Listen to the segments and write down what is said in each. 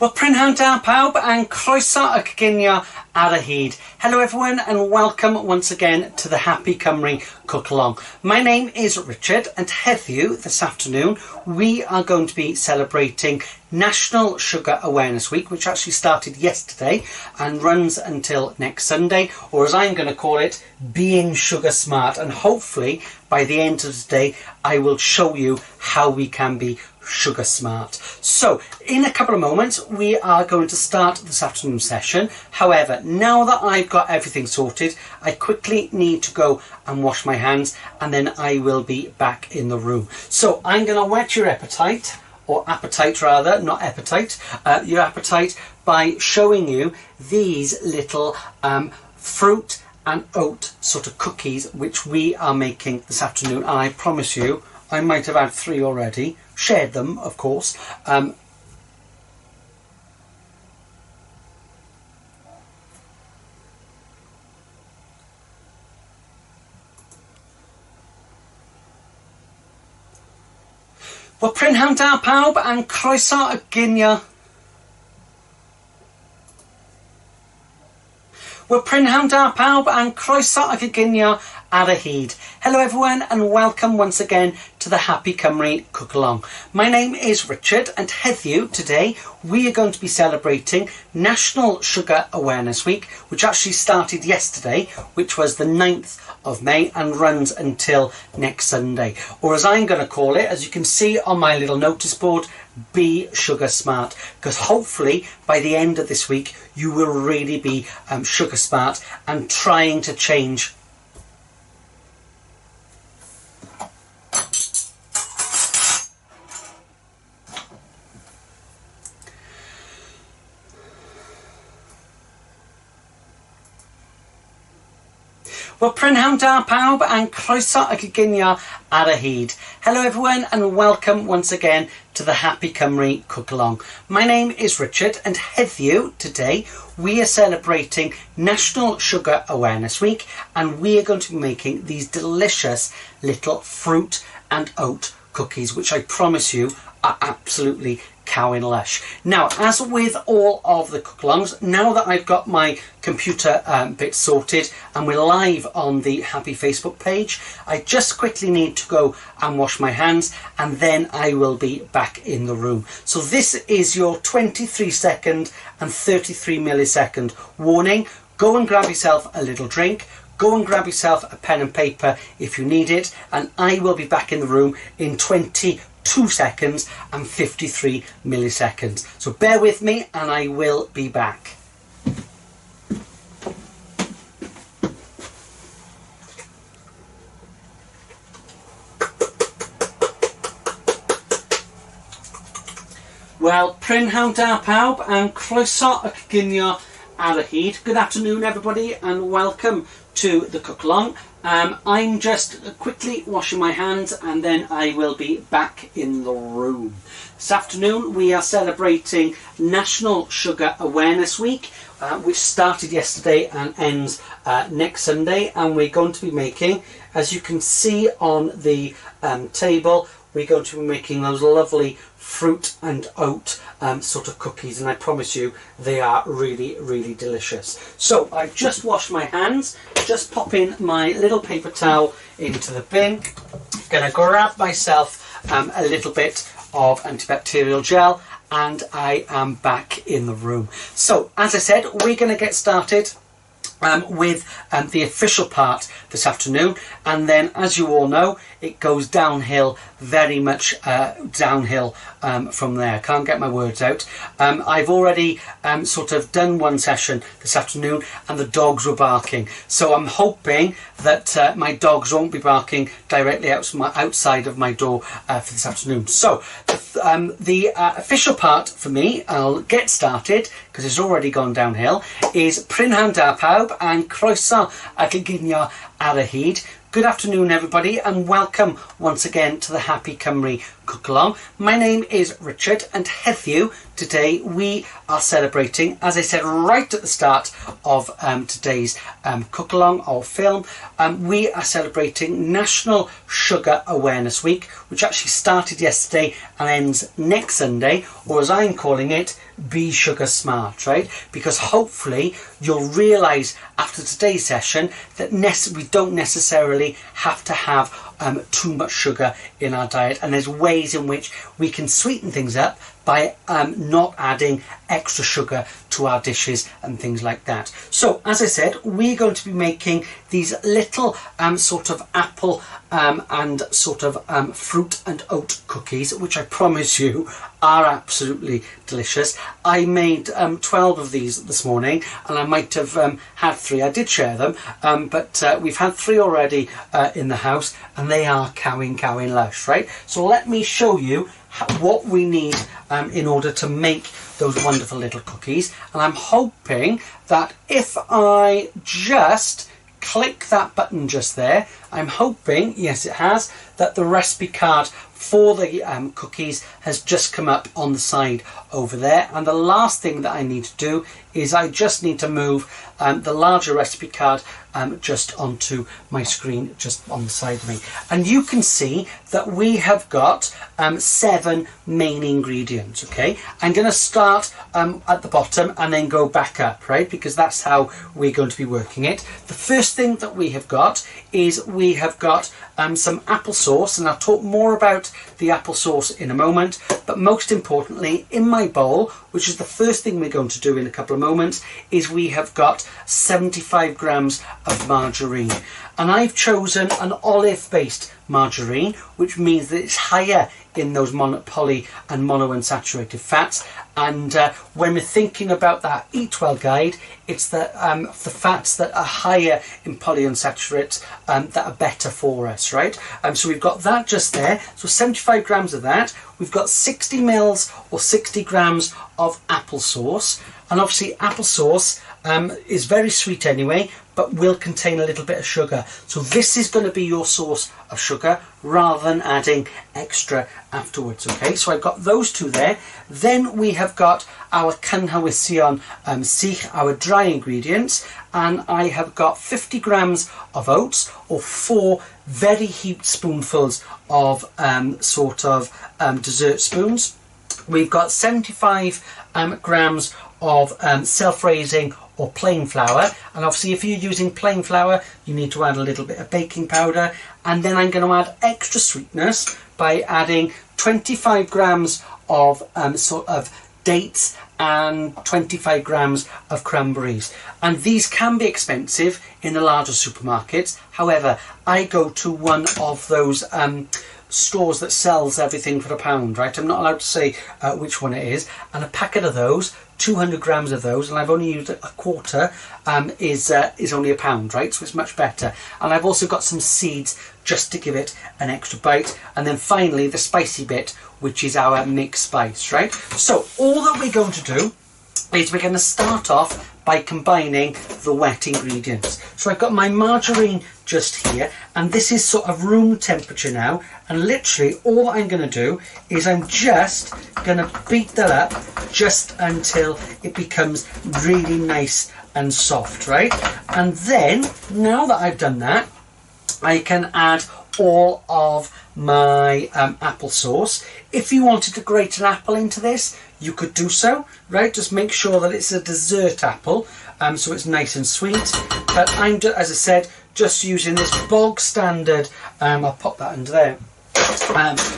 Wel, prynhawn da pawb and croeso y coginio ar y hyd. Hello everyone and welcome once again to the Happy Cymru Cook Along. My name is Richard and heddiw, this afternoon, we are going to be celebrating National Sugar Awareness Week, which actually started yesterday and runs until next Sunday, or as I'm going to call it, being sugar smart. And hopefully by the end of the day I will show you how we can be sugar smart. So in a couple of moments we are going to start this afternoon session. However, now that I've got everything sorted, I quickly need to go and wash my hands and then I will be back in the room. So I'm going to whet your appetite, or appetite rather, not appetite, your appetite by showing you these little fruit and oat sort of cookies which we are making this afternoon. And I promise you, I might have had 3 already, shared them of course. Wel, prynhawn da pawb and croeso y ginio. Wel, prynhawn da pawb and croeso y coginio ar y hyd. Hello everyone and welcome once again to the Happy Cymru Cook Along. My name is Richard and heddiw, today, we are going to be celebrating National Sugar Awareness Week, which actually started yesterday, which was the 9th of May and runs until next Sunday. Or as I'm going to call it, as you can see on my little notice board, be sugar smart, because hopefully by the end of this week you will really be sugar smart and trying to change Well, prynhawn da pawb and croeso y coginio ar y hyd. Hello everyone and welcome once again to the Happy Cymru Cook Along. My name is Richard and heddiw, today, we are celebrating National Sugar Awareness Week and we are going to be making these delicious little fruit and oat cookies, which I promise you are absolutely cowing lush. Now, as with all of the cook-alongs, now that I've got my computer bit sorted and we're live on the Happy Facebook page, I just quickly need to go and wash my hands and then I will be back in the room. So this is your 23-second and 33 millisecond warning. Go and grab yourself a little drink. Go and grab yourself a pen and paper if you need it, and I will be back in the room in 22 seconds and 53 milliseconds. So bear with me and I will be back. Well, prynhawn da pawb and croeso y coginio ar y hyd. Good afternoon everybody and welcome to the cook along. I'm just quickly washing my hands and then I will be back in the room. This afternoon we are celebrating National Sugar Awareness Week, which started yesterday and ends next Sunday, and we're going to be making, as you can see on the table, we're going to be making those lovely fruit and oat sort of cookies, and I promise you they are really, really delicious. So I've just washed my hands, just popping my little paper towel into the bin. Gonna grab myself a little bit of antibacterial gel and I am back in the room. So as I said, we're gonna get started with the official part this afternoon, and then as you all know it goes downhill, very much downhill from there. Can't get my words out. I've already sort of done one session this afternoon and the dogs were barking, so I'm hoping that my dogs won't be barking directly outside of my door for this afternoon. So the official part for me, I'll get started because it's already gone downhill, is prynhawn da pawb and croeso y coginio ar y hyd. Good afternoon everybody and welcome once again to the Happy Cymru Cook Along. My name is Richard, and heddiw today we are celebrating, as I said right at the start of today's Cook Along or film, we are celebrating National Sugar Awareness Week, which actually started yesterday and ends next Sunday, or as I'm calling it, Be Sugar Smart, right? Because hopefully you'll realise after today's session that we don't necessarily have to have too much sugar in our diet, and there's ways in which we can sweeten things up by not adding extra sugar to our dishes and things like that. So as I said, we're going to be making these little sort of apple and sort of fruit and oat cookies, which I promise you are absolutely delicious. I made 12 of these this morning, and I might have had 3. I did share them, but we've had 3 already in the house, and they are cowing lush, right? So let me show you what we need in order to make those wonderful little cookies. And I'm hoping that if I just click that button just there, I'm hoping, yes it has, that the recipe card for the cookies has just come up on the side over there. And the last thing that I need to do is I just need to move the larger recipe card just onto my screen, just on the side of me. And you can see that we have got 7 main ingredients, okay? I'm going to start at the bottom and then go back up, right? Because that's how we're going to be working it. The first thing that we have got is we have got some applesauce, and I'll talk more about the applesauce in a moment. But most importantly, in my bowl, which is the first thing we're going to do in a couple of moments, is we have got 75 grams of margarine. And I've chosen an olive-based margarine, which means that it's higher in those poly and monounsaturated fats. And when we're thinking about that Eat Well guide, it's the fats that are higher in polyunsaturates that are better for us, right? So we've got that just there. So 75 grams of that. We've got 60 mils or 60 grams of applesauce. And obviously applesauce is very sweet anyway, but will contain a little bit of sugar. So this is going to be your source of sugar rather than adding extra afterwards, okay? So I've got those 2 there. Then we have got our cynhwysion sych, our dry ingredients, and I have got 50 grams of oats, or 4 very heaped spoonfuls of dessert spoons. We've got 75 grams of self-raising or plain flour, and obviously if you're using plain flour you need to add a little bit of baking powder. And then I'm going to add extra sweetness by adding 25 grams of dates and 25 grams of cranberries. And these can be expensive in the larger supermarkets. However, I go to one of those stores that sells everything for £1, right? I'm not allowed to say which one it is. And a packet of those, 200 grams of those, and I've only used a quarter, is only £1, right? So it's much better. And I've also got some seeds just to give it an extra bite. And then finally the spicy bit, which is our mixed spice, right? So all that we're going to do is we're going to start off by combining the wet ingredients. So I've got my margarine just here, and this is sort of room temperature now, and literally all I'm going to do is I'm just going to beat that up just until it becomes really nice and soft, right? And then now that I've done that, I can add all of my applesauce. If you wanted to grate an apple into this, you could do so, right? Just make sure that it's a dessert apple, so it's nice and sweet. But I'm, as I said, just using this bog standard, I'll pop that under there,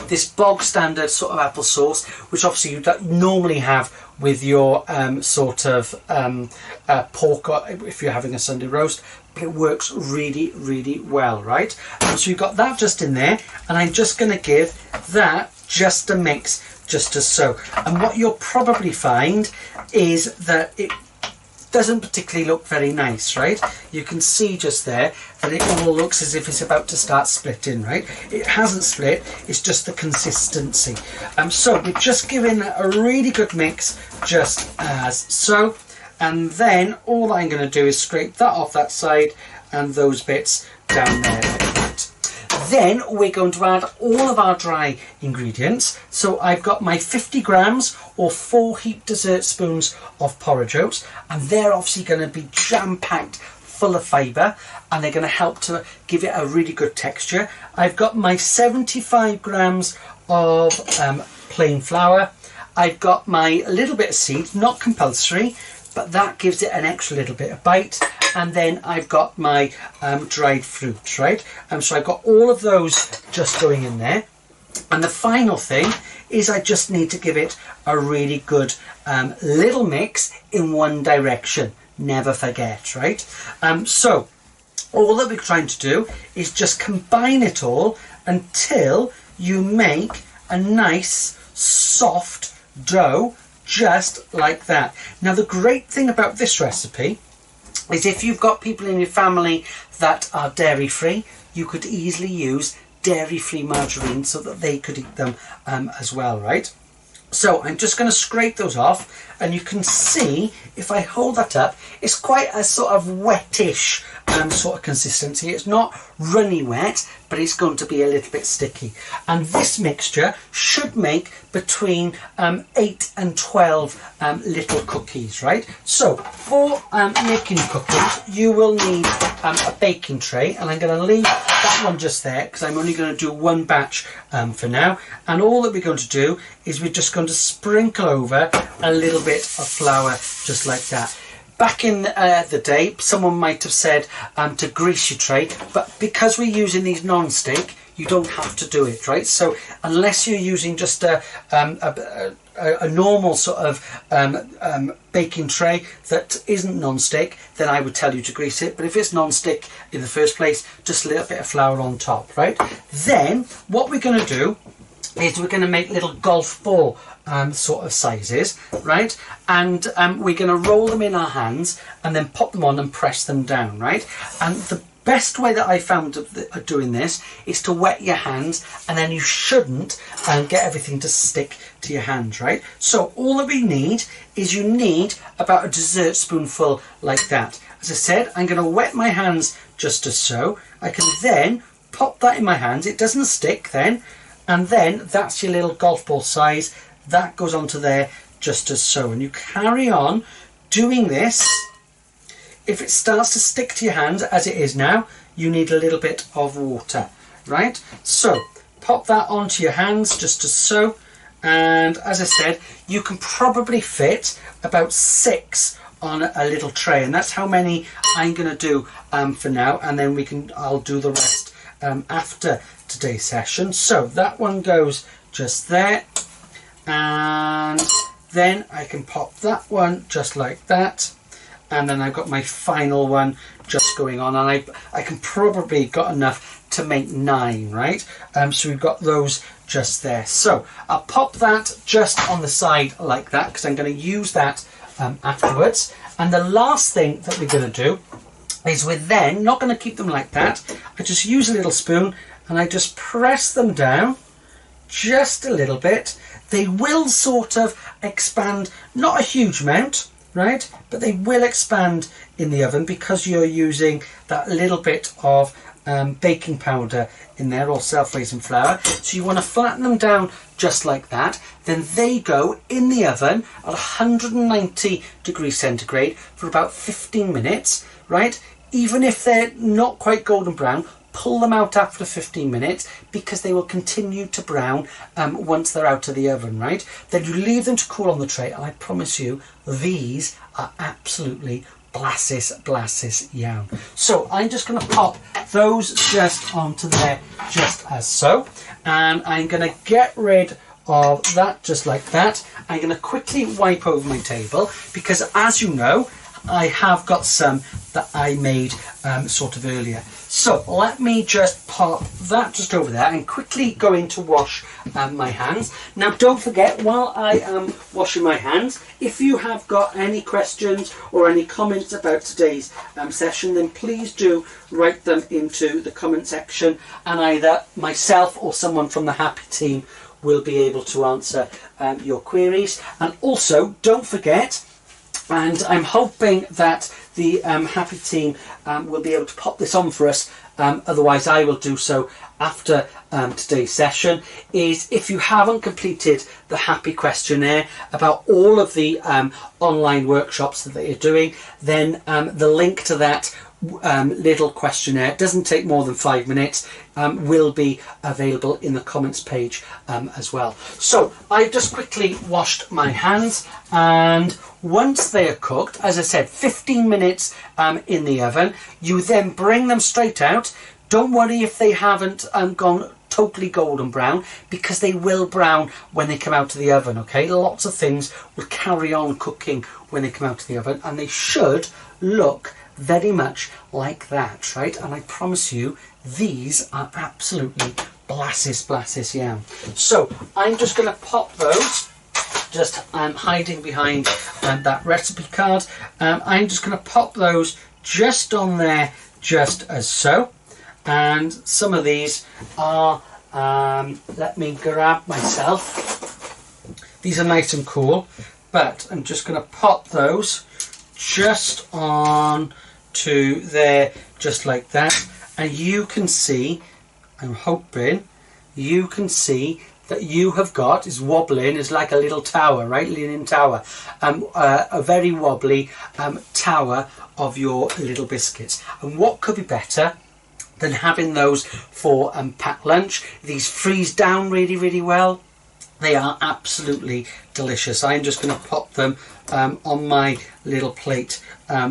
this bog standard sort of applesauce, which obviously you don't normally have with your pork, or if you're having a Sunday roast, but it works really, really well, right? So you've got that just in there, and I'm just going to give that just a mix, just as so. And what you'll probably find is that it doesn't particularly look very nice, right? You can see just there that it all looks as if it's about to start splitting, right? It hasn't split, it's just the consistency. So we're just giving a really good mix, just as so. And then all I'm going to do is scrape that off that side and those bits down there like that. Then we're going to add all of our dry ingredients. So I've got my 50 grams or 4 heaped dessert spoons of porridge oats, and they're obviously going to be jam-packed full of fibre, and they're going to help to give it a really good texture. I've got my 75 grams of plain flour. I've got my little bit of seed, not compulsory, but that gives it an extra little bit of bite. And then I've got my dried fruit, right? So I've got all of those just going in there. And the final thing is I just need to give it a really good little mix in one direction. Never forget, right? So all that we're trying to do is just combine it all until you make a nice soft dough, just like that. Now the great thing about this recipe is if you've got people in your family that are dairy free, you could easily use dairy free margarine so that they could eat them as well, right? So I'm just going to scrape those off, and you can see if I hold that up, it's quite a sort of wettish sort of consistency. It's not runny wet, but it's going to be a little bit sticky. And this mixture should make between 8 and 12 little cookies, right? So for making cookies, you will need a baking tray, and I'm going to leave that one just there because I'm only going to do one batch for now. And all that we're going to do is we're just going to sprinkle over a little bit of flour just like that. Back in the day, someone might have said to grease your tray, but because we're using these non-stick, you don't have to do it, right? So unless you're using just a normal sort of baking tray that isn't non-stick, then I would tell you to grease it. But if it's non-stick in the first place, just a little bit of flour on top, right? Then what we're going to do is we're going to make little golf ball sort of sizes, right? And we're going to roll them in our hands and then pop them on and press them down, right? And the best way that I found of doing this is to wet your hands, and then you shouldn't get everything to stick to your hands, right? So all that we need is you need about a dessert spoonful like that. As I said, I'm going to wet my hands just as so. I can then pop that in my hands. It doesn't stick then. And then that's your little golf ball size. That goes onto there just as so. And you carry on doing this. If it starts to stick to your hands, as it is now, you need a little bit of water, right? So pop that onto your hands just as so. And as I said, you can probably fit about 6 on a little tray. And that's how many I'm going to do for now. And then I'll do the rest after today's session. So that one goes just there, and then I can pop that one just like that, and then I've got my final one just going on, and I can probably got enough to make 9, right? So we've got those just there. So I'll pop that just on the side like that because I'm going to use that afterwards. And the last thing that we're going to do is we're then not going to keep them like that. I just use a little spoon and I just press them down just a little bit. They will sort of expand, not a huge amount, right? But they will expand in the oven because you're using that little bit of baking powder in there, or self-raising flour. So you want to flatten them down just like that. Then they go in the oven at 190 degrees centigrade for about 15 minutes, right? Even if they're not quite golden brown, pull them out after 15 minutes because they will continue to brown once they're out of the oven, right? Then you leave them to cool on the tray, and I promise you, these are absolutely blasses young. So I'm just going to pop those just onto there, just as so, and I'm going to get rid of that just like that. I'm going to quickly wipe over my table because, as you know, I have got some that I made sort of earlier. So let me just pop that just over there and quickly go in to wash my hands. Now don't forget, while I am washing my hands, if you have got any questions or any comments about today's session, then please do write them into the comment section, and either myself or someone from the Happy team will be able to answer your queries. And also don't forget, and I'm hoping that the Happy team will be able to pop this on for us otherwise I will do so after today's session, is if you haven't completed the happy questionnaire about all of the online workshops that you're doing, then the link to that little questionnaire, it doesn't take more than 5 minutes, will be available in the comments page as well. So I've just quickly washed my hands, and once they are cooked, as I said, 15 minutes in the oven, you then bring them straight out. Don't worry if they haven't gone totally golden brown, because they will brown when they come out of the oven. Okay, lots of things will carry on cooking when they come out of the oven, and they should look very much like that, right? And I promise you, these are absolutely blasses yam. So I'm just going to pop those, just hiding behind that recipe card. I'm just going to pop those just on there, just as so. And some of these are, let me grab myself. These are nice and cool, but I'm just going to pop those just on to there, just like that. And you can see, I'm hoping you can see that you have got, is wobbling, is like a little tower, right? Leaning tower, a very wobbly tower of your little biscuits. And what could be better than having those for packed lunch? These freeze down really well. They are absolutely delicious. I'm just going to pop them on my little plate,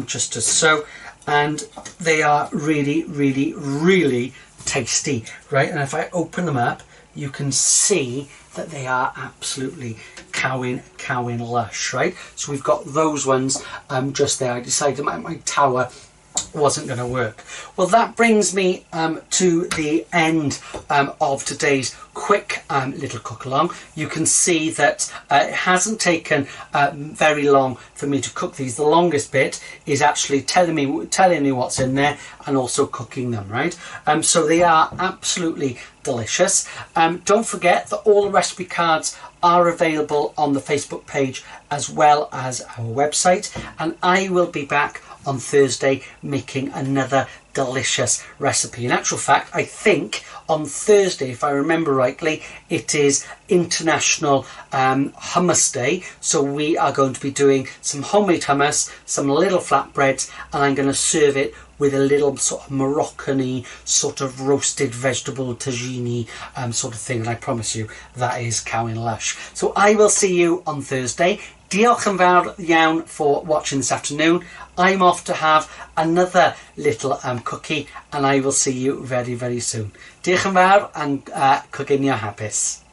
just as so. And they are really tasty, right? And if I open them up, you can see that they are absolutely cowing lush, right? So we've got those ones just there. I decided my tower wasn't going to work. Well, that brings me to the end of today's quick little cook along. You can see that it hasn't taken very long for me to cook these. The longest bit is actually telling me what's in there and also cooking them, right? So they are absolutely delicious. Don't forget that all the recipe cards are available on the Facebook page as well as our website, and I will be back on Thursday making another delicious recipe. In actual fact, I think on Thursday, if I remember rightly, it is International Hummus Day, so we are going to be doing some homemade hummus, some little flatbreads, and I'm going to serve it with a little sort of Moroccan-y sort of roasted vegetable tagine sort of thing, and I promise you that is cowing lush. So I will see you on Thursday. Diolch yn fawr iawn for watching this afternoon. I'm off to have another little cookie, and I will see you very soon. Diolch yn fawr and coginio hapus.